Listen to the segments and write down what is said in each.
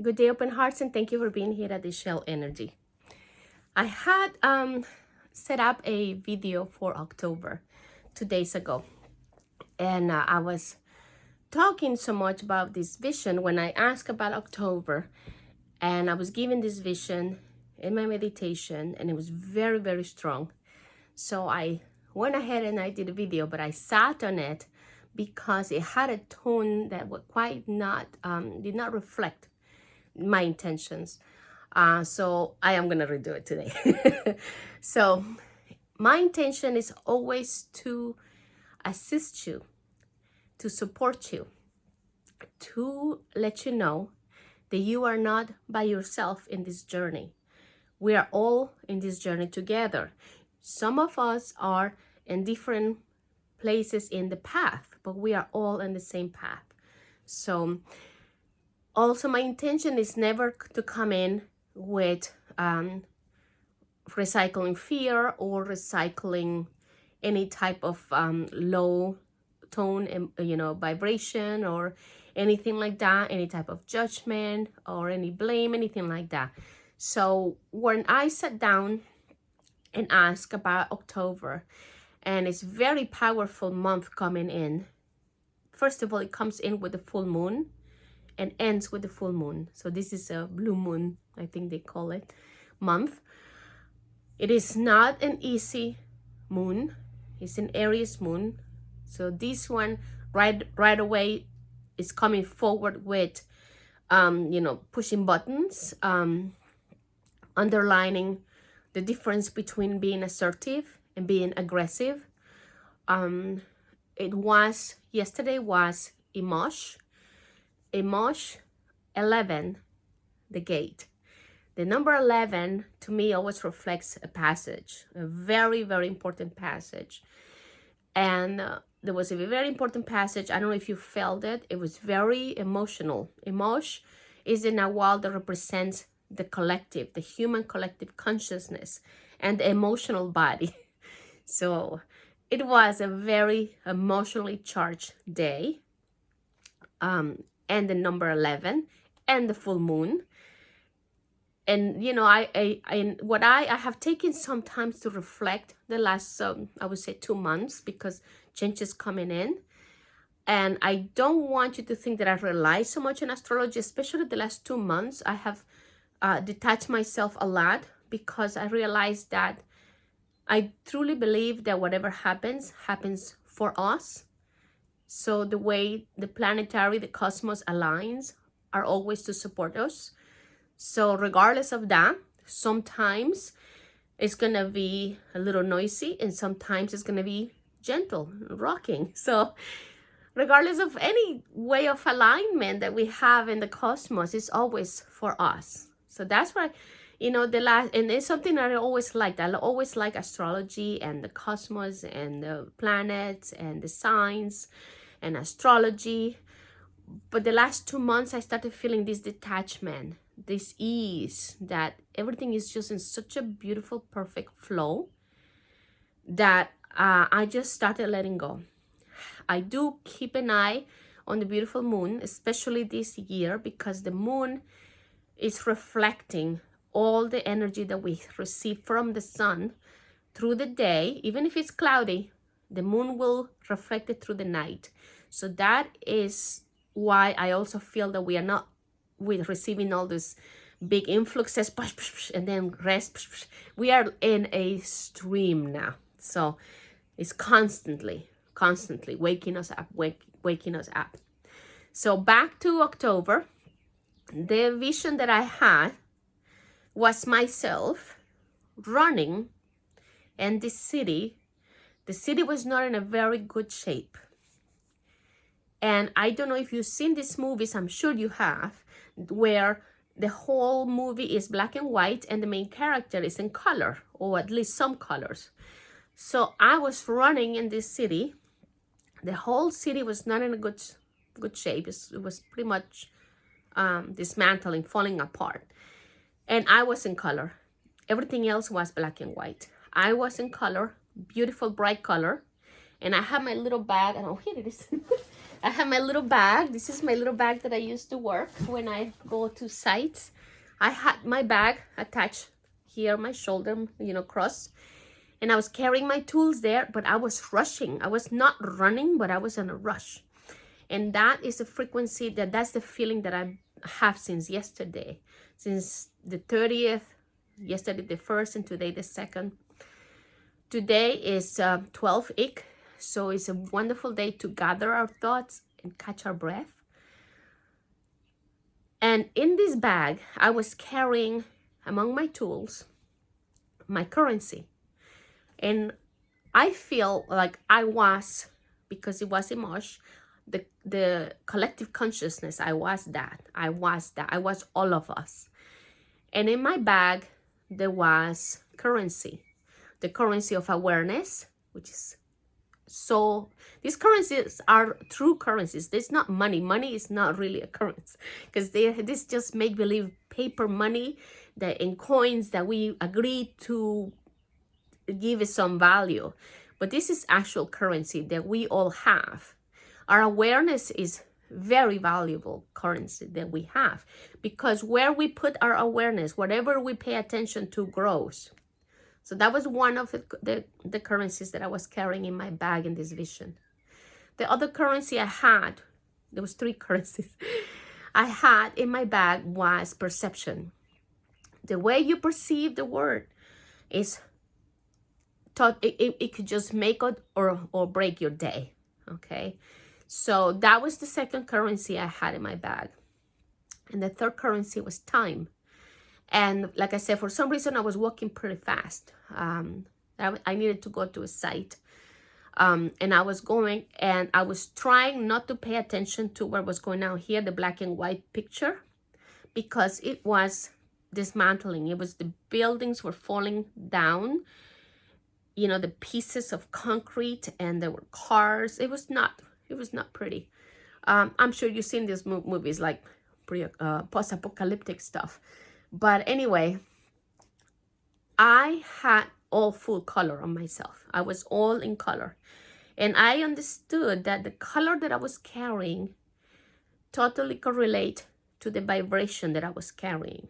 Good day, open hearts, and thank you for being here at Ixchel Energy. I had set up a video for October 2 days ago, and I was talking so much about this vision when I asked about October, and I was given this vision in my meditation, and it was very, very strong. So I went ahead and I did a video, but I sat on it because it had a tone that was quite not, did not reflect my intentions. So I am gonna redo it today. So my intention is always to assist you, to support you, to let you know that you are not by yourself in this journey. We are all in this journey together. Some of us are in different places in the path, but we are all in the same path. So also my intention is never to come in with recycling fear or recycling any type of low tone, vibration or anything like that, any type of judgment or any blame, anything like that. So when I sat down and asked about October, and it's very powerful month coming in. First of all, it comes in with the full moon and ends with the full moon. So this is a blue moon, I think they call it, month. It is not an easy moon. It's an Aries moon. So this one right away is coming forward with, pushing buttons, underlining the difference between being assertive and being aggressive. Yesterday was Emosh 11, the gate. The number 11 to me always reflects a passage, a very, very important passage. And there was a very important passage. I don't know if you felt it. It was very emotional. Emosh is a Nahual that represents the collective, the human collective consciousness and the emotional body. So it was a very emotionally charged day. And the number 11 and the full moon. And I have taken some time to reflect the last I would say 2 months, because change is coming in, and I don't want you to think that I rely so much on astrology. Especially the last 2 months, I have detached myself a lot, because I realized that I truly believe that whatever happens for us. So the way the cosmos aligns are always to support us. So regardless of that, sometimes it's gonna be a little noisy and sometimes it's gonna be gentle, rocking. So regardless of any way of alignment that we have in the cosmos, it's always for us. So that's why, and it's something that I always liked. I always like astrology and the cosmos and the planets and the signs and astrology. But the last 2 months, I started feeling this detachment, this ease, that everything is just in such a beautiful, perfect flow, that I just started letting go. I do keep an eye on the beautiful moon, especially this year, because the moon is reflecting all the energy that we receive from the sun through the day. Even if it's cloudy, the moon will reflect it through the night. So that is why I also feel that we are not receiving all this big influxes and then rest. We are in a stream now. So it's constantly waking us up, waking us up. So back to October, the vision that I had was myself running, and the city was not in a very good shape. And I don't know if you've seen these movies, I'm sure you have, where the whole movie is black and white and the main character is in color, or at least some colors. So I was running in this city. The whole city was not in a good shape. It was pretty much dismantling, falling apart. And I was in color. Everything else was black and white. I was in color, beautiful, bright color. And I had my little bag, and oh, here it is. I have my little bag. This is my little bag that I used to work when I go to sites. I had my bag attached here, my shoulder, you know, cross. And I was carrying my tools there, but I was rushing. I was not running, but I was in a rush. And that is the frequency, that's the feeling that I have since yesterday. Since the 30th, yesterday the 1st, and today the 2nd. Today is 12 ik, so it's a wonderful day to gather our thoughts and catch our breath. And in this bag, I was carrying, among my tools, my currency. And I feel like I was, because it was Emosh, the collective consciousness, I was that. I was all of us. And in my bag, there was currency. The currency of awareness, which is so, these currencies are true currencies. There's not money. Money is not really a currency, because this just make-believe paper money that in coins that we agree to give it some value. But this is actual currency that we all have. Our awareness is very valuable currency that we have, because where we put our awareness, whatever we pay attention to grows. So that was one of the currencies that I was carrying in my bag in this vision. The other currency I had, there was 3 currencies I had in my bag, was perception. The way you perceive the word is thought it could just make it or break your day. Okay, so that was the second currency I had in my bag. And the third currency was time. And like I said, for some reason I was walking pretty fast. I needed to go to a site, and I was going, and I was trying not to pay attention to what was going on here, the black and white picture, because it was dismantling. It was, the buildings were falling down, you know, the pieces of concrete, and there were cars. It was not pretty. I'm sure you've seen these movies, like post-apocalyptic stuff. But anyway, I had all full color on myself. I was all in color. And I understood that the color that I was carrying totally correlate to the vibration that I was carrying.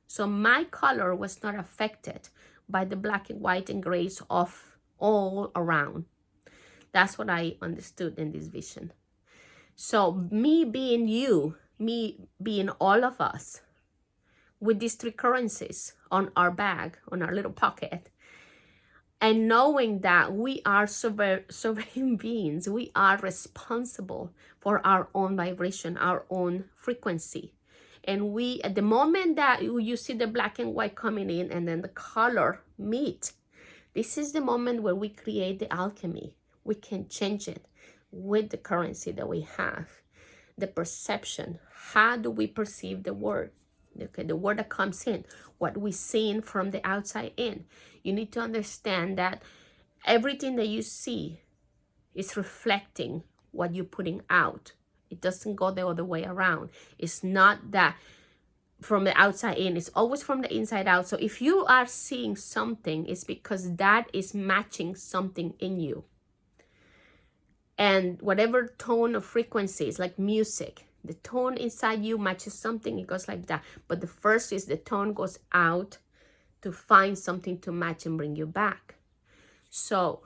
So my color was not affected by the black and white and grays of all around. That's what I understood in this vision. So me being you, me being all of us, with these 3 currencies on our bag, on our little pocket, and knowing that we are sovereign beings, we are responsible for our own vibration, our own frequency. And we, at the moment that you see the black and white coming in and then the color meet, this is the moment where we create the alchemy. We can change it with the currency that we have. The perception, how do we perceive the word? Okay, the word that comes in, what we see from the outside in. You need to understand that everything that you see is reflecting what you're putting out. It doesn't go the other way around. It's not that from the outside in, it's always from the inside out. So if you are seeing something, it's because that is matching something in you. And whatever tone of frequency is, like music, the tone inside you matches something, it goes like that. But the first is the tone goes out to find something to match and bring you back. So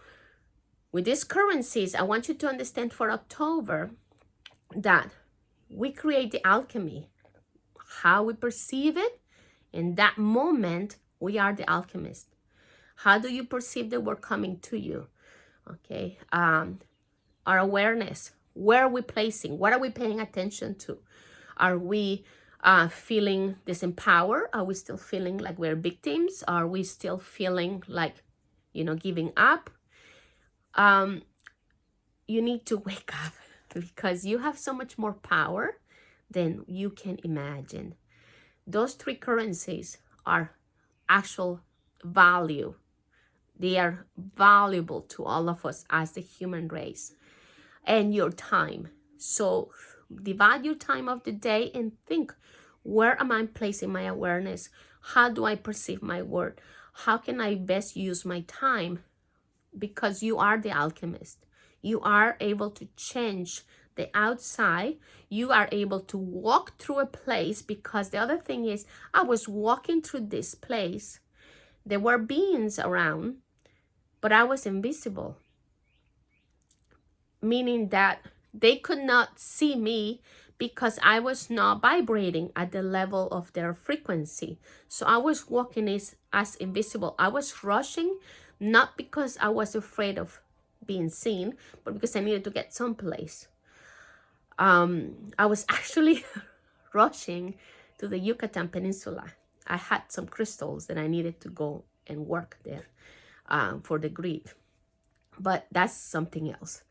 with these currencies, I want you to understand for October that we create the alchemy. How we perceive it, in that moment, we are the alchemist. How do you perceive the word coming to you? Okay, our awareness. Where are we placing? What are we paying attention to? Are we feeling disempowered? Are we still feeling like we're victims? Are we still feeling like, you know, giving up? You need to wake up, because you have so much more power than you can imagine. Those 3 currencies are actual value. They are valuable to all of us as the human race. And your time. So divide your time of the day and think, where am I placing my awareness? How do I perceive my word? How can I best use my time? Because you are the alchemist. You are able to change the outside, you are able to walk through a place, because the other thing is, I was walking through this place. There were beings around, but I was invisible, meaning that they could not see me because I was not vibrating at the level of their frequency. So I was walking as invisible. I was rushing, not because I was afraid of being seen, but because I needed to get someplace. I was actually rushing to the Yucatan Peninsula. I had some crystals that I needed to go and work there for the grid. But that's something else.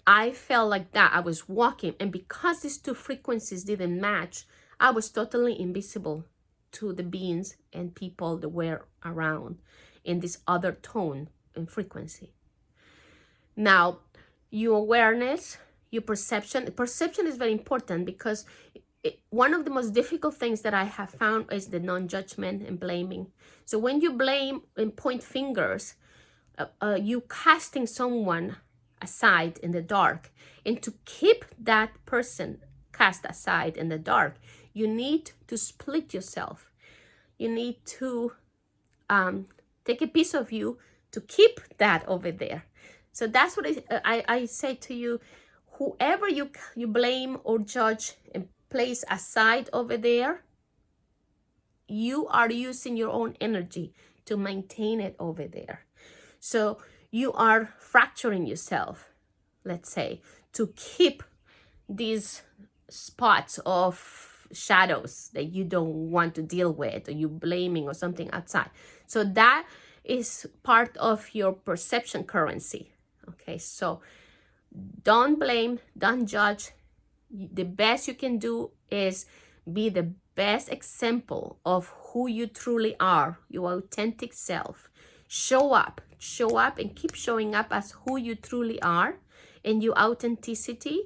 I felt like that. I was walking, and because these two frequencies didn't match, I was totally invisible to the beings and people that were around in this other tone and frequency. Now, your awareness, your perception is very important, because one of the most difficult things that I have found is the non-judgment and blaming. So when you blame and point fingers, you casting someone aside in the dark, and to keep that person cast aside in the dark, you need to split yourself. You need to take a piece of you to keep that over there. So that's what I say to you. Whoever you blame or judge and place aside over there, you are using your own energy to maintain it over there. So you are fracturing yourself, let's say, to keep these spots of shadows that you don't want to deal with, or you blaming or something outside. So that is part of your perception currency. Okay, so don't blame, don't judge. The best you can do is be the best example of who you truly are, your authentic self. Show up and keep showing up as who you truly are in your authenticity,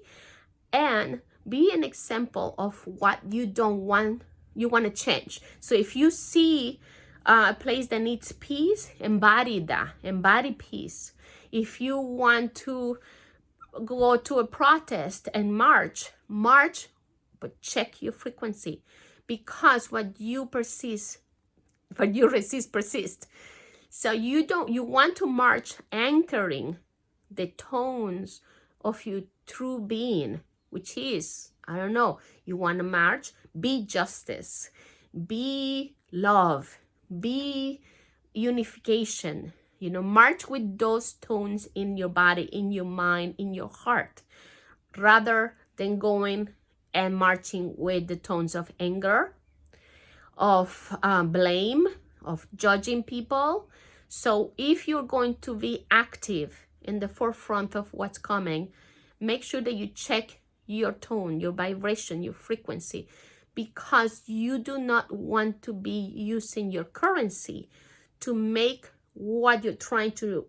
and be an example of what you don't want, you want to change. So if you see a place that needs peace, embody that, embody peace. If you want to go to a protest and march, but check your frequency, because what you resist persists. So you want to march anchoring the tones of your true being, which is, I don't know, you want to march, be justice, be love, be unification. March with those tones in your body, in your mind, in your heart, rather than going and marching with the tones of anger, of blame, of judging people. So if you're going to be active in the forefront of what's coming, make sure that you check your tone, your vibration, your frequency, because you do not want to be using your currency to make what you're trying to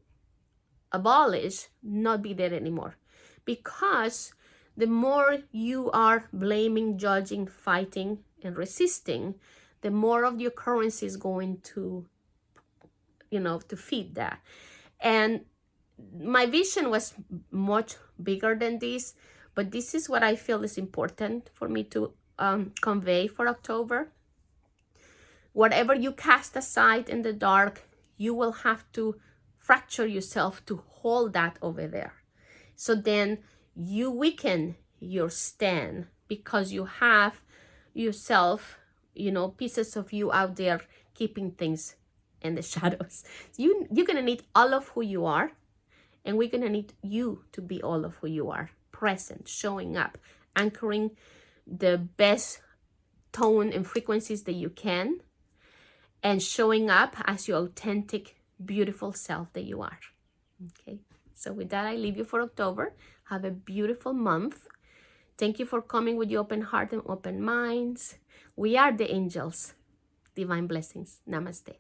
abolish not be there anymore. Because the more you are blaming, judging, fighting, and resisting, the more of your currency is going to, to feed that. And my vision was much bigger than this, but this is what I feel is important for me to convey for October. Whatever you cast aside in the dark, you will have to fracture yourself to hold that over there. So then you weaken your stand, because you have yourself, pieces of you out there keeping things in the shadows. You're gonna need all of who you are, and we're gonna need you to be all of who you are, present, showing up, anchoring the best tone and frequencies that you can, and showing up as your authentic, beautiful self that you are. Okay, so with that, I leave you for October. Have a beautiful month. Thank you for coming with your open heart and open minds. We are the angels. Divine blessings. Namaste.